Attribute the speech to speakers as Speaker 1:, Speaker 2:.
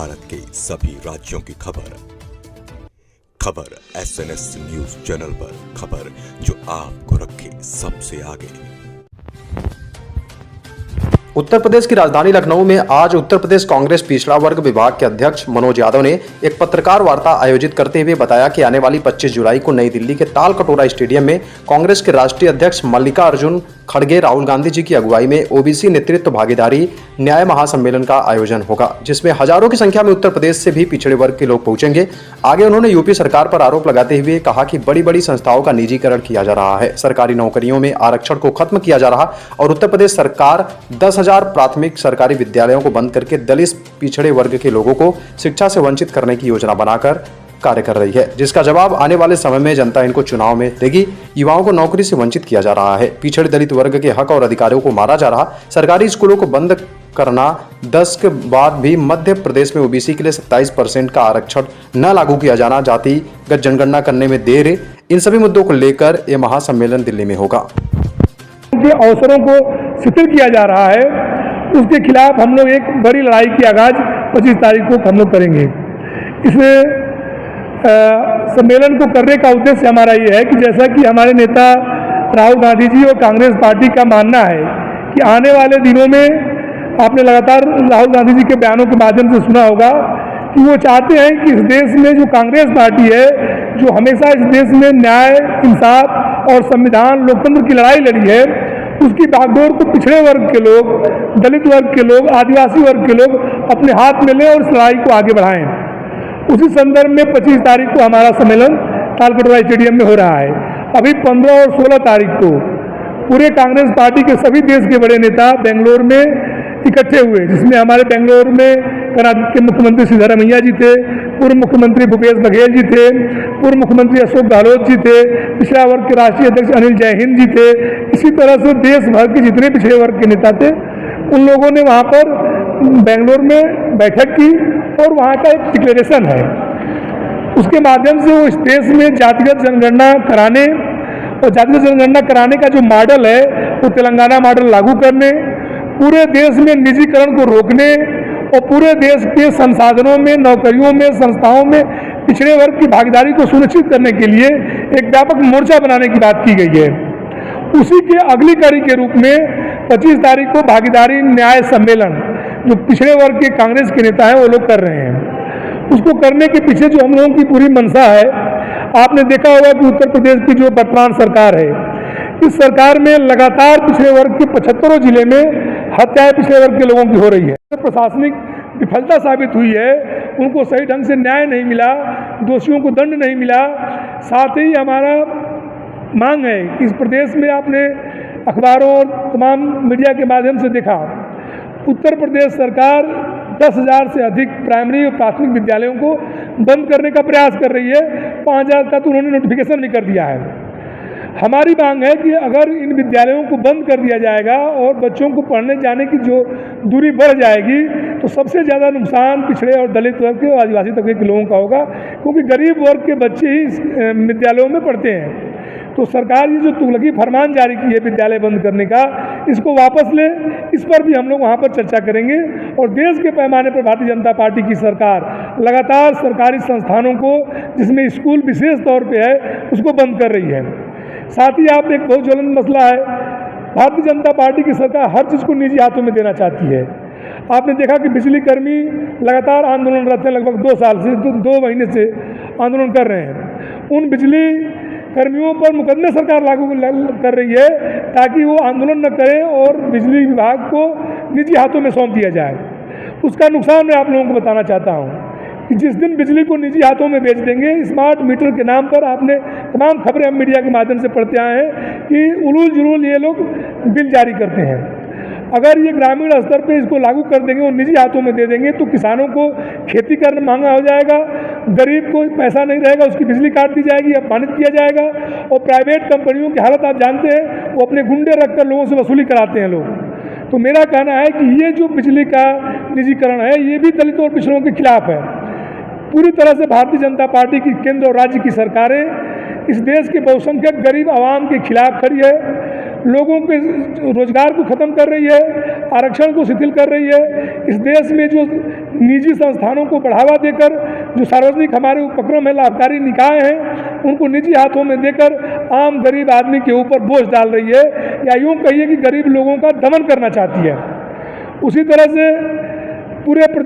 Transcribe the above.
Speaker 1: भारत के सभी राज्यों की खबर SNS न्यूज चैनल पर, खबर जो आपको रखे सबसे आगे।
Speaker 2: उत्तर प्रदेश की राजधानी लखनऊ में आज उत्तर प्रदेश कांग्रेस पिछड़ा वर्ग विभाग के अध्यक्ष मनोज यादव ने एक पत्रकार वार्ता आयोजित करते हुए बताया कि आने वाली 25 जुलाई को नई दिल्ली के ताल कटोरा स्टेडियम में कांग्रेस के राष्ट्रीय अध्यक्ष मल्लिकार्जुन खड़गे राहुल गांधी जी की अगुवाई में ओबीसी नेतृत्व भागीदारी न्याय महासम्मेलन का आयोजन होगा, जिसमें हजारों की संख्या में उत्तर प्रदेश से भी पिछड़े वर्ग के लोग पहुंचेंगे। आगे उन्होंने यूपी सरकार पर आरोप लगाते हुए कहा कि बड़ी बड़ी संस्थाओं का निजीकरण किया जा रहा है, सरकारी नौकरियों में आरक्षण को खत्म किया जा रहा और उत्तर प्रदेश सरकार 10,000 प्राथमिक सरकारी विद्यालयों को बंद करके दलित पिछड़े वर्ग के लोगों को शिक्षा से वंचित करने की योजना बनाकर कार्य कर रही है, जिसका जवाब आने वाले समय में जनता इनको चुनाव में देगी। युवाओं को नौकरी से वंचित किया जा रहा है, पिछड़े दलित वर्ग के हक और अधिकारों को मारा जा रहा, सरकारी स्कूलों को बंद करना, 10 के बाद भी मध्य प्रदेश में ओबीसी के लिए 27% का आरक्षण न लागू किया जाना, जातिगत जनगणना करने में देर, इन सभी मुद्दों को लेकर यह महासम्मेलन दिल्ली में होगा।
Speaker 3: अवसरों को शिथिल किया जा रहा है, उसके खिलाफ हम लोग एक बड़ी लड़ाई की आगाज 25 तारीख को हम लोग करेंगे। इस सम्मेलन को करने का उद्देश्य हमारा ये है कि जैसा कि हमारे नेता राहुल गांधी जी और कांग्रेस पार्टी का मानना है कि आने वाले दिनों में आपने लगातार राहुल गांधी जी के बयानों के माध्यम से सुना होगा कि वो चाहते हैं कि इस देश में जो कांग्रेस पार्टी है, जो हमेशा इस देश में न्याय, इंसाफ और संविधान, लोकतंत्र की लड़ाई लड़ी है, उसकी बागडोर को पिछड़े वर्ग के लोग, दलित वर्ग के लोग, आदिवासी वर्ग के लोग अपने हाथ में लें और इस लड़ाई को आगे बढ़ाएं। उसी संदर्भ में 25 तारीख को हमारा सम्मेलन ताल कटोरा स्टेडियम में हो रहा है। अभी 15 और 16 तारीख को पूरे कांग्रेस पार्टी के सभी देश के बड़े नेता बेंगलोर में इकट्ठे हुए, जिसमें हमारे बेंगलोर में कर्नाटक के मुख्यमंत्री सिद्धारमैया जी थे, पूर्व मुख्यमंत्री भूपेश बघेल जी थे, पूर्व मुख्यमंत्री अशोक गहलोत जी थे, पिछड़ा वर्ग के राष्ट्रीय अध्यक्ष अनिल जयहिंद जी थे। इसी तरह से देश भर के जितने पिछड़े वर्ग के नेता थे, उन लोगों ने वहाँ पर बेंगलोर में बैठक की और वहाँ का एक डिक्लेरेशन है, उसके माध्यम से वो इस देश में जातिगत जनगणना कराने और जातिगत जनगणना कराने का जो मॉडल है वो तेलंगाना मॉडल लागू करने, पूरे देश में निजीकरण को रोकने और पूरे देश के संसाधनों में, नौकरियों में, संस्थाओं में पिछड़े वर्ग की भागीदारी को सुनिश्चित करने के लिए एक व्यापक मोर्चा बनाने की बात की गई है। उसी के अगली कड़ी के रूप में 25 तारीख को भागीदारी न्याय सम्मेलन जो पिछड़े वर्ग के कांग्रेस के नेता हैं वो लोग कर रहे हैं। उसको करने के पीछे जो हम लोगों की पूरी मंशा है, आपने देखा होगा कि उत्तर प्रदेश की जो वर्तमान सरकार है, इस सरकार में लगातार पिछड़े वर्ग के 75 जिले में हत्याएं पिछड़े वर्ग के लोगों की हो रही है। प्रशासनिक विफलता साबित हुई है, उनको सही ढंग से न्याय नहीं मिला, दोषियों को दंड नहीं मिला। साथ ही हमारा मांग है कि इस प्रदेश में आपने अखबारों और तमाम मीडिया के माध्यम से देखा, उत्तर प्रदेश सरकार 10,000 से अधिक प्राइमरी और प्राथमिक विद्यालयों को बंद करने का प्रयास कर रही है। 5,000 का तो उन्होंने नोटिफिकेशन भी कर दिया है। हमारी मांग है कि अगर इन विद्यालयों को बंद कर दिया जाएगा और बच्चों को पढ़ने जाने की जो दूरी बढ़ जाएगी, तो सबसे ज़्यादा नुकसान पिछड़े और दलित वर्ग के और आदिवासी तबके के लोगों का होगा, क्योंकि गरीब वर्ग के बच्चे ही विद्यालयों में पढ़ते हैं। तो सरकार ये जो तुगलकी फरमान जारी की है विद्यालय बंद करने का, इसको वापस ले, इस पर भी हम लोग वहाँ पर चर्चा करेंगे। और देश के पैमाने पर भारतीय जनता पार्टी की सरकार लगातार सरकारी संस्थानों को, जिसमें स्कूल विशेष तौर पे है, उसको बंद कर रही है। साथ ही आप एक बहुत ज्वलंत मसला है, भारतीय जनता पार्टी की सरकार हर चीज़ को निजी हाथों में देना चाहती है। आपने देखा कि बिजली कर्मी लगातार आंदोलनरत हैं, लगभग 2 साल से, 2 महीने से आंदोलन कर रहे हैं। उन बिजली कर्मियों पर मुकदमे सरकार लागू कर रही है ताकि वो आंदोलन न करें और बिजली विभाग को निजी हाथों में सौंप दिया जाए। उसका नुकसान मैं आप लोगों को बताना चाहता हूँ कि जिस दिन बिजली को निजी हाथों में बेच देंगे, स्मार्ट मीटर के नाम पर आपने तमाम खबरें हम मीडिया के माध्यम से पढ़ते आए हैं कि उलूल जुलूल ये लोग बिल जारी करते हैं। अगर ये ग्रामीण स्तर पे इसको लागू कर देंगे और निजी हाथों में दे देंगे तो किसानों को खेती करना महंगा हो जाएगा, गरीब को पैसा नहीं रहेगा, उसकी बिजली काट दी जाएगी, अपमानित किया जाएगा। और प्राइवेट कंपनियों की हालत आप जानते हैं, वो अपने गुंडे रखकर लोगों से वसूली कराते हैं लोग। तो मेरा कहना है कि ये जो बिजली का निजीकरण है, ये भी दलित और पिछड़ों के खिलाफ है। पूरी तरह से भारतीय जनता पार्टी की केंद्र और राज्य की सरकारें इस देश के बहुसंख्यक गरीब आवाम के खिलाफ खड़ी है। लोगों के रोजगार को ख़त्म कर रही है, आरक्षण को शिथिल कर रही है। इस देश में जो निजी संस्थानों को बढ़ावा देकर जो सार्वजनिक हमारे उपक्रम है, लाभकारी निकाय हैं, उनको निजी हाथों में देकर आम गरीब आदमी के ऊपर बोझ डाल रही है, या यूँ कहिए कि गरीब लोगों का दमन करना चाहती है। उसी तरह से पूरे प्रदेश